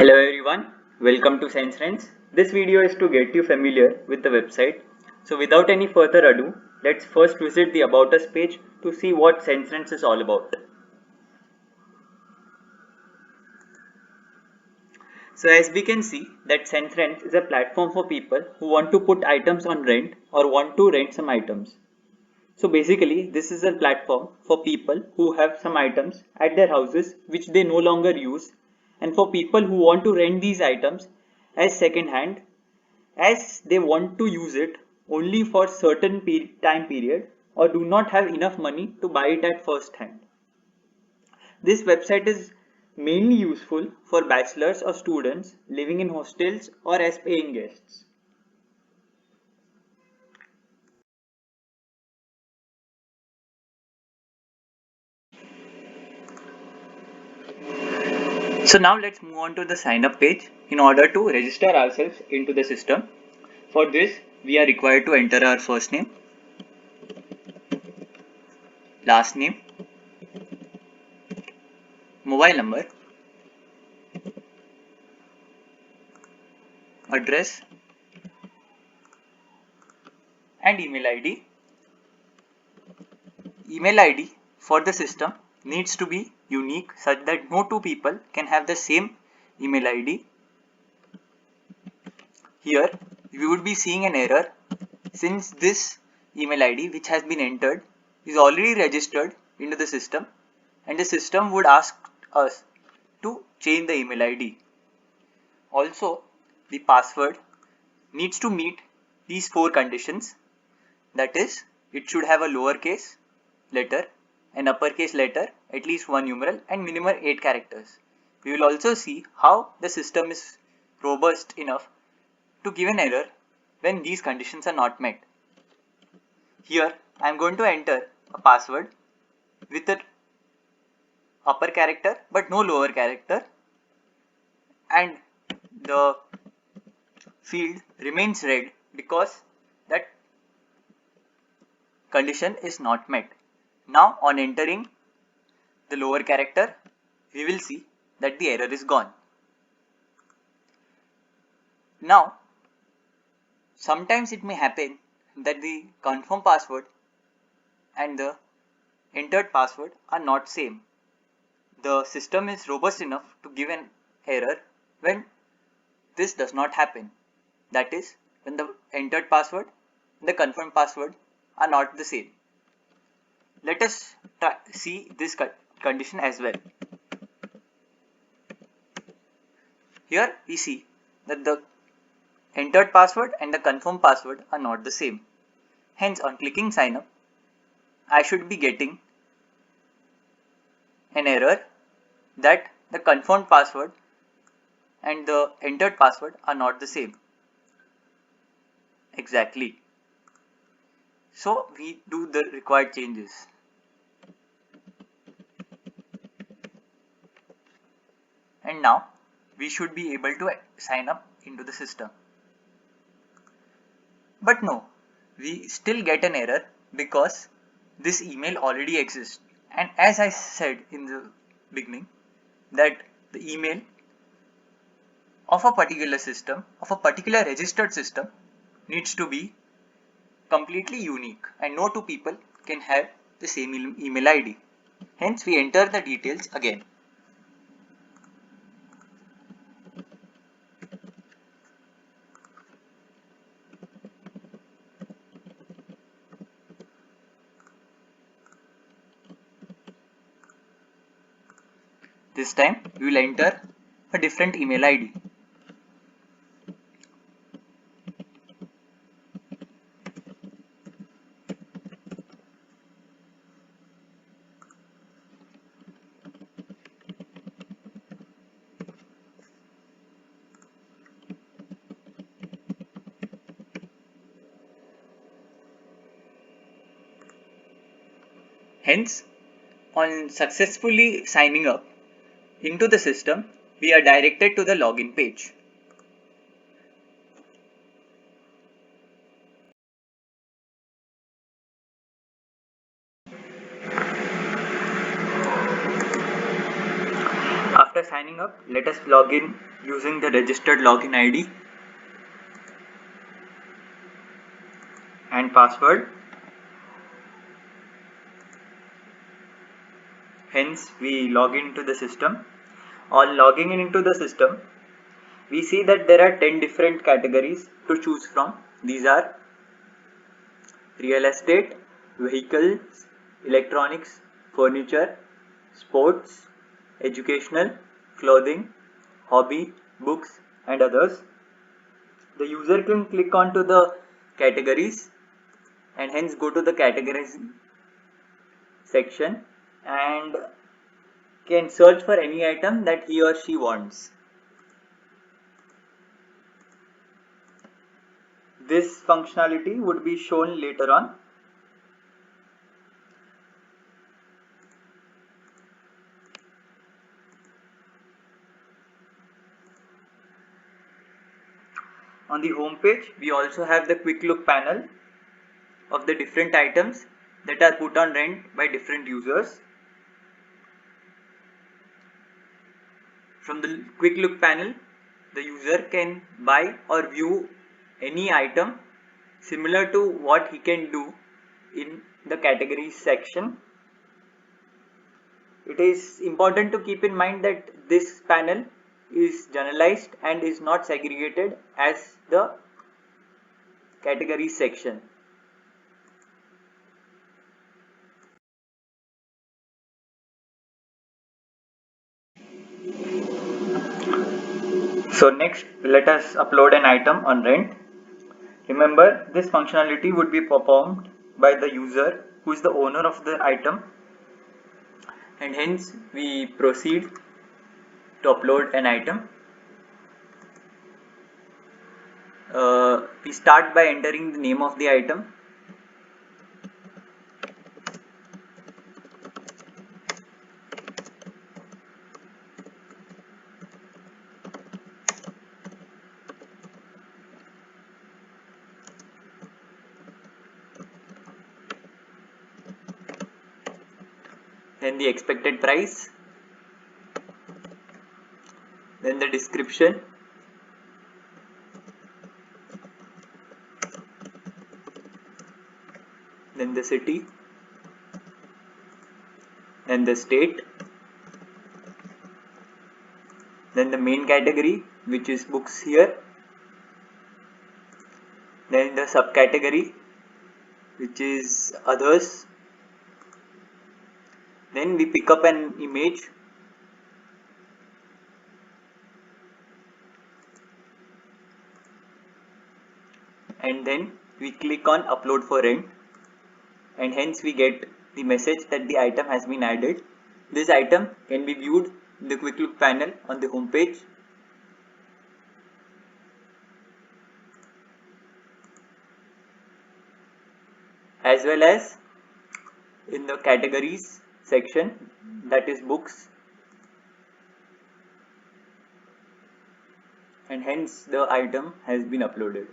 Hello everyone, welcome to Science Friends. This video is to get you familiar with the website. So without any further ado, let's first visit the About Us page to see what Science Friends is all about. So as we can see that Science Friends is a platform for people who want to put items on rent or want to rent some items. So basically this is a platform for people who have some items at their houses which they no longer use, and for people who want to rent these items as second hand as they want to use it only for certain time period or do not have enough money to buy it at first hand. This website is mainly useful for bachelors or students living in hostels or as paying guests. So now let's move on to the sign up page in order to register ourselves into the system. For this, we are required to enter our first name, last name, mobile number, address, and email ID. Email ID for the system needs to be unique such that no two people can have the same email ID. Here we would be seeing an error since this email ID which has been entered is already registered into the system, and the system would ask us to change the email ID. Also, the password needs to meet these four conditions, that is, it should have a lowercase letter, an uppercase letter, at least one numeral, and minimum 8 characters. We will also see how the system is robust enough to give an error when these conditions are not met. Here I am going to enter a password with an upper character but no lower character, and the field remains red because that condition is not met. Now on entering the lower character, we will see that the error is gone. Now sometimes it may happen that the confirm password and the entered password are not same. The system is robust enough to give an error when this does not happen. That is, when the entered password and the confirmed password are not the same. Let us see this condition as well. Here we see that the entered password and the confirmed password are not the same. Hence, on clicking sign up, I should be getting an error that the confirmed password and the entered password are not the same. Exactly. So we do the required changes. And now we should be able to sign up into the system. But no, we still get an error because this email already exists. And as I said in the beginning, that the email of a particular system, of a particular registered system, needs to be completely unique and no two people can have the same email ID. Hence we enter the details again. This time we will enter a different email ID. Hence, on successfully signing up into the system, we are directed to the login page. After signing up, let us log in using the registered login ID and password. Hence, we log into the system. On logging into the system, we see that there are 10 different categories to choose from. These are real estate, vehicles, electronics, furniture, sports, educational, clothing, hobby, books, and others. The user can click onto the categories and hence go to the categories section and can search for any item that he or she wants. This functionality would be shown later on. On the home page, we also have the quick look panel of the different items that are put on rent by different users. From the quick look panel, the user can buy or view any item similar to what he can do in the categories section. It is important to keep in mind that this panel is generalized and is not segregated as the categories section. So next, let us upload an item on rent. Remember, this functionality would be performed by the user who is the owner of the item, and hence we proceed to upload an item. We start by entering the name of the item. Then the expected price, then the description, then the city, then the state, then the main category, which is books here, then the subcategory, which is others. Then we pick up an image, and then we click on upload for rent, and hence we get the message that the item has been added. This item can be viewed in the quick look panel on the home page. As well as in the categories section, that is books, and hence the item has been uploaded.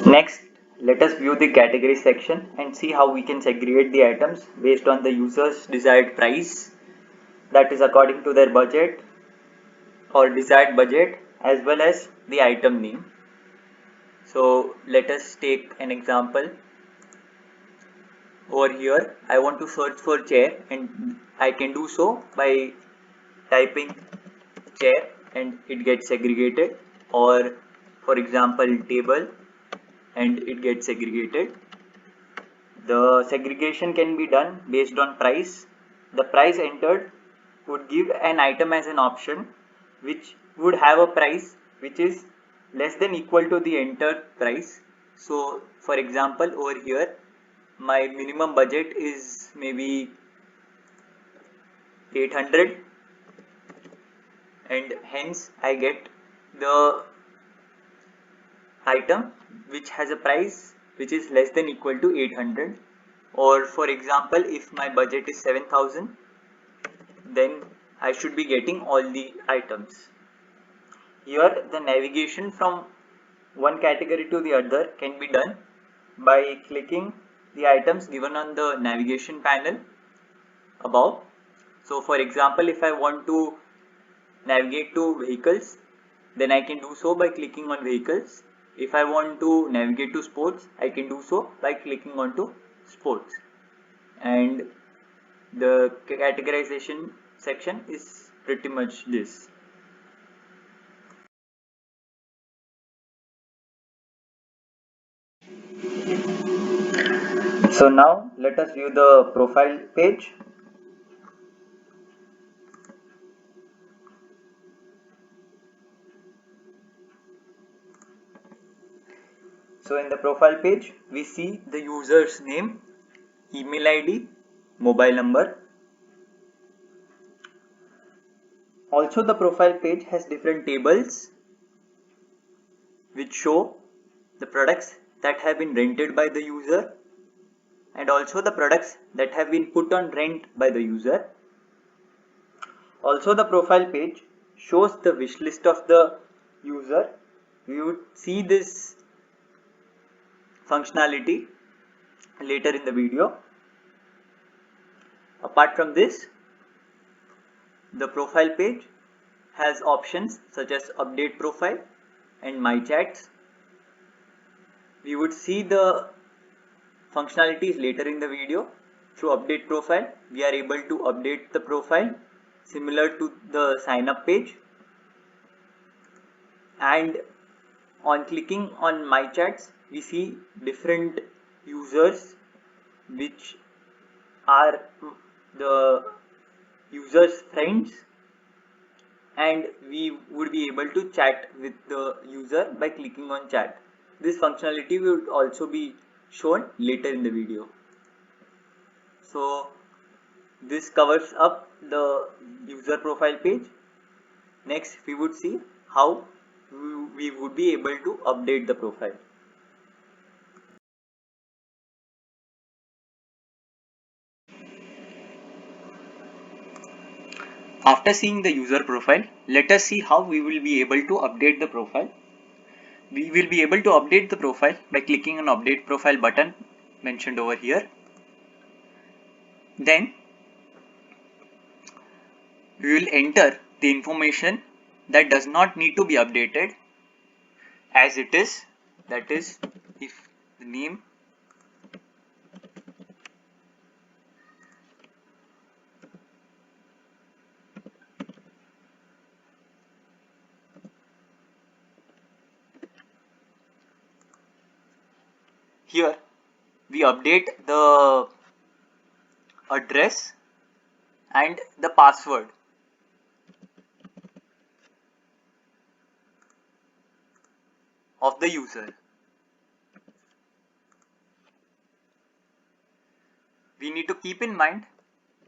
Next, let us view the category section and see how we can segregate the items based on the user's desired price, that is according to their budget or desired budget, as well as the item name. So let us take an example. Over here I want to search for chair, and I can do so by typing chair and it gets segregated, or for example table and it gets segregated. The segregation can be done based on price. The price entered would give an item as an option which would have a price which is less than equal to the entered price. So for example, over here my minimum budget is maybe 800, and hence I get the item which has a price which is less than equal to 800. Or for example, if my budget is 7000, then I should be getting all the items. Here the navigation from one category to the other can be done by clicking the items given on the navigation panel above. So for example, if I want to navigate to vehicles, then I can do so by clicking on vehicles. If I want to navigate to sports, I can do so by clicking on to sports. And the categorization section is pretty much this. So now let us view the profile page. So in the profile page, we see the user's name, email ID, mobile number. Also the profile page has different tables which show the products that have been rented by the user and also the products that have been put on rent by the user. Also the profile page shows the wish list of the user. We would see this functionality later in the video. Apart from this, the profile page has options such as update profile and my chats. We would see the functionalities later in the video. Through update profile, we are able to update the profile similar to the sign up page, and on clicking on my chats, we see different users which are the user's friends, and we would be able to chat with the user by clicking on chat. This functionality would also be shown later in the video. So this covers up the user profile page. Next, we would see how we would be able to update the profile. After seeing the user profile, let us see how we will be able to update the profile. We will be able to update the profile by clicking on update profile button mentioned over here. Then we will enter the information that does not need to be updated as it is, that is, if the name, here we update the address and the password. Of the user. We need to keep in mind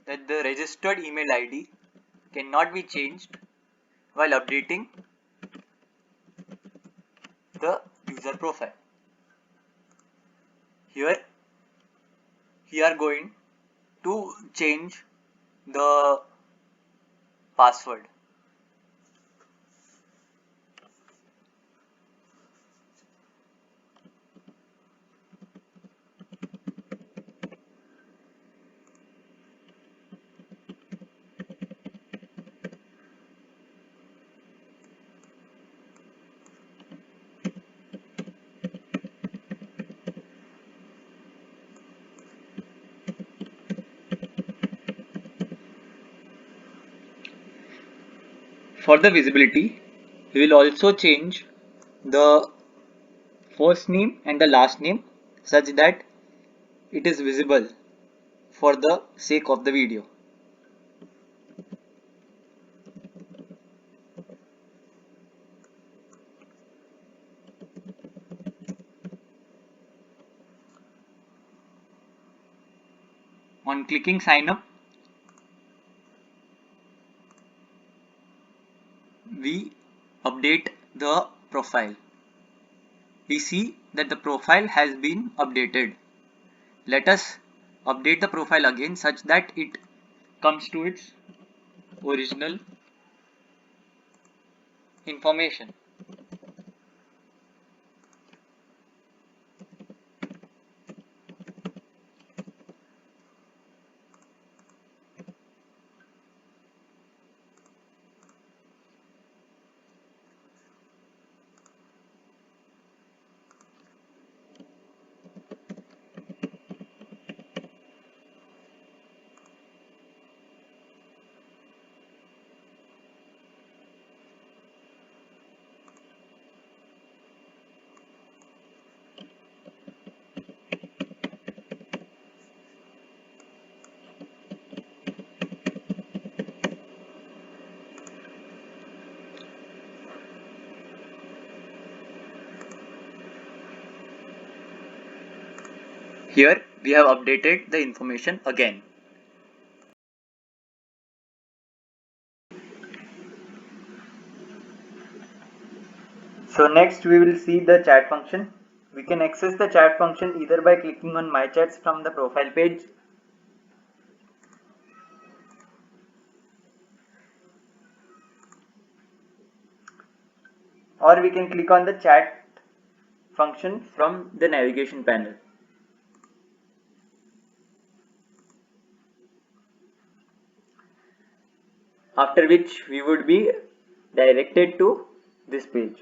that the registered email ID cannot be changed while updating the user profile. Here we are going to change the password. For the visibility, we will also change the first name and the last name such that it is visible for the sake of the video. On clicking sign up, we update the profile. We see that the profile has been updated. Let us update the profile again such that it comes to its original information. Here we have updated the information again. So next we will see the chat function. We can access the chat function either by clicking on My Chats from the profile page, or we can click on the chat function from the navigation panel. After which we would be directed to this page.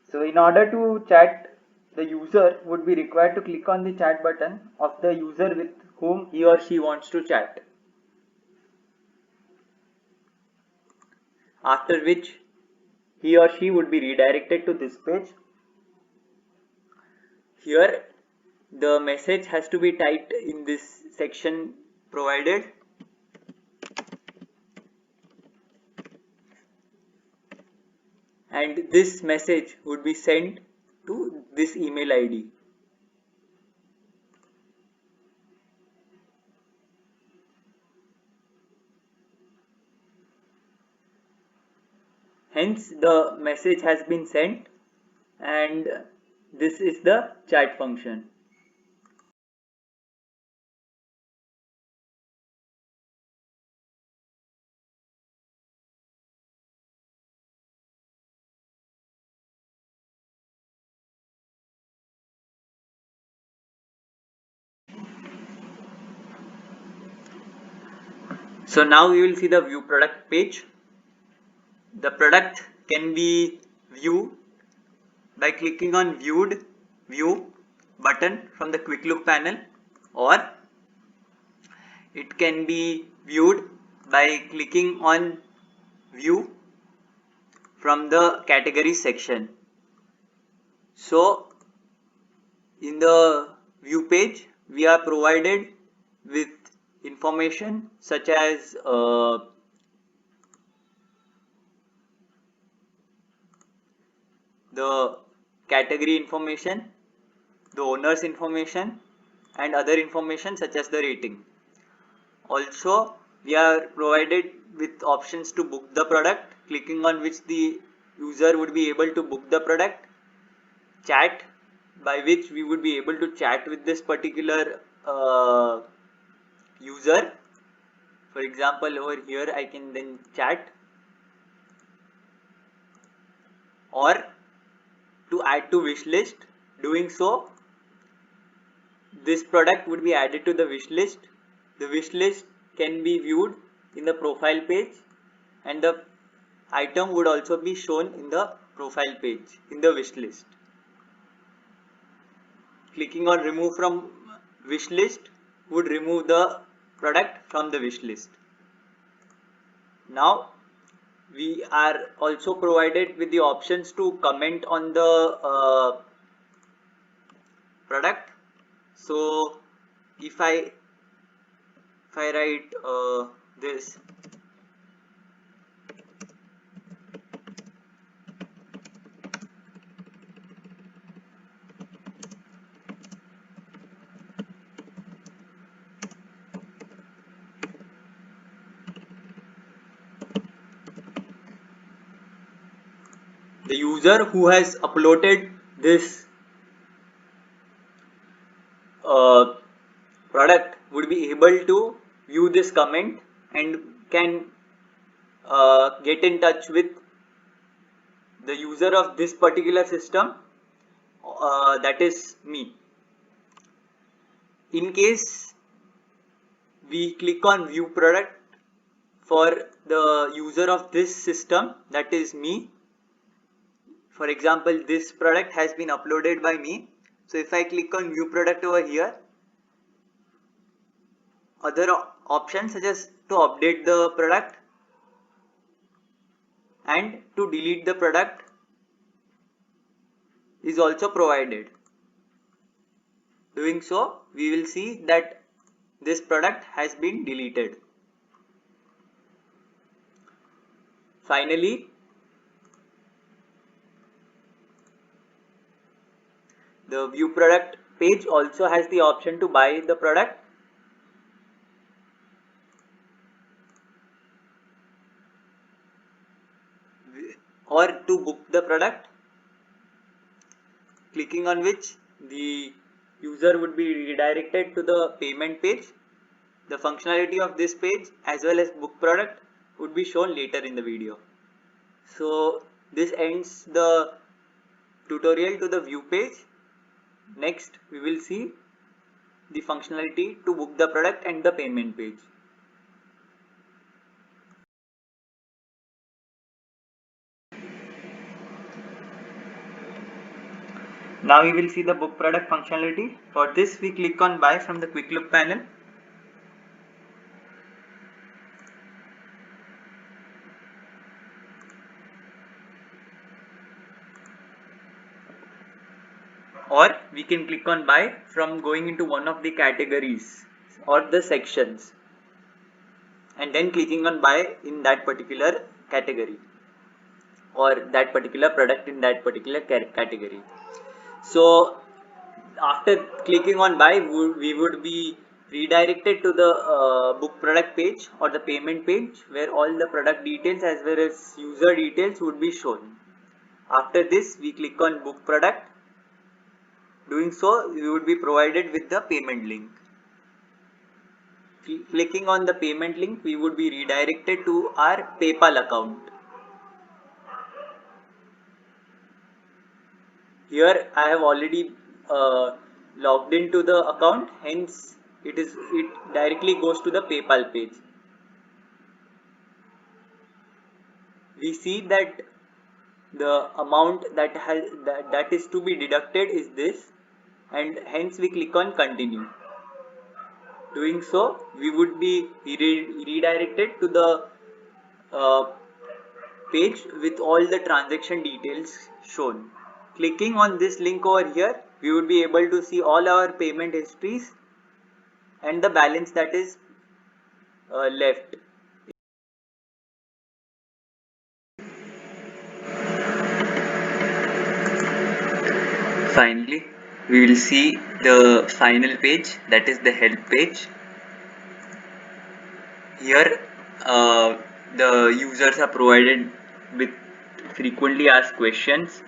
So in order to chat, the user would be required to click on the chat button of the user with whom he or she wants to chat. After which he or she would be redirected to this page. Here the message has to be typed in this section provided, and this message would be sent to this email ID. Hence the message has been sent, and this is the chat function. So now we will see the view product page. The product can be viewed by clicking on view button from the quick look panel, or it can be viewed by clicking on view from the category section. So in the view page we are provided with information such as the category information, the owner's information, and other information such as the rating. Also, we are provided with options to book the product, clicking on which the user would be able to book the product, chat, by which we would be able to chat with this particular user. For example, over here I can then chat, or to add to wish list. Doing so, this product would be added to the wish list. The wish list can be viewed in the profile page, and the item would also be shown in the profile page in the wish list. Clicking on remove from wish list would remove the product from the wish list. Now we are also provided with the options to comment on the product. So if I write this, the user who has uploaded this product would be able to view this comment and can get in touch with the user of this particular system, that is me. In case we click on view product for the user of this system, that is me, for example this product has been uploaded by me, so if I click on view product over here, other options such as to update the product and to delete the product is also provided. Doing so, we will see that this product has been deleted. Finally, the view product page also has the option to buy the product or to book the product, clicking on which the user would be redirected to the payment page. The functionality of this page as well as book product would be shown later in the video. So this ends the tutorial to the view page. Next we will see the functionality to book the product and the payment page. Now we will see the book product functionality. For this we click on buy from the quick look panel. Or we can click on buy from going into one of the categories or the sections and then clicking on buy in that particular category or that particular product in that particular category. So after clicking on buy, we would be redirected to the book product page or the payment page where all the product details as well as user details would be shown. After this we click on book product. Doing so, we would be provided with the payment link. Clicking on the payment link, we would be redirected to our PayPal account. Here I have already logged into the account, hence it directly goes to the PayPal page. We see that the amount that is to be deducted is this, and hence we click on continue. Doing so, we would be redirected to the page with all the transaction details shown. Clicking on this link over here, we would be able to see all our payment histories and the balance that is left. Finally, we will see the final page, that is the help page. Here the users are provided with frequently asked questions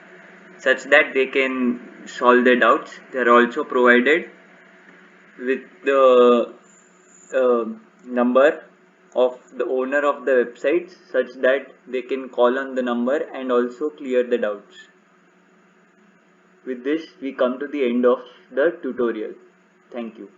such that they can solve their doubts. They are also provided with the number of the owner of the website such that they can call on the number and also clear the doubts. With this we come to the end of the tutorial. Thank you.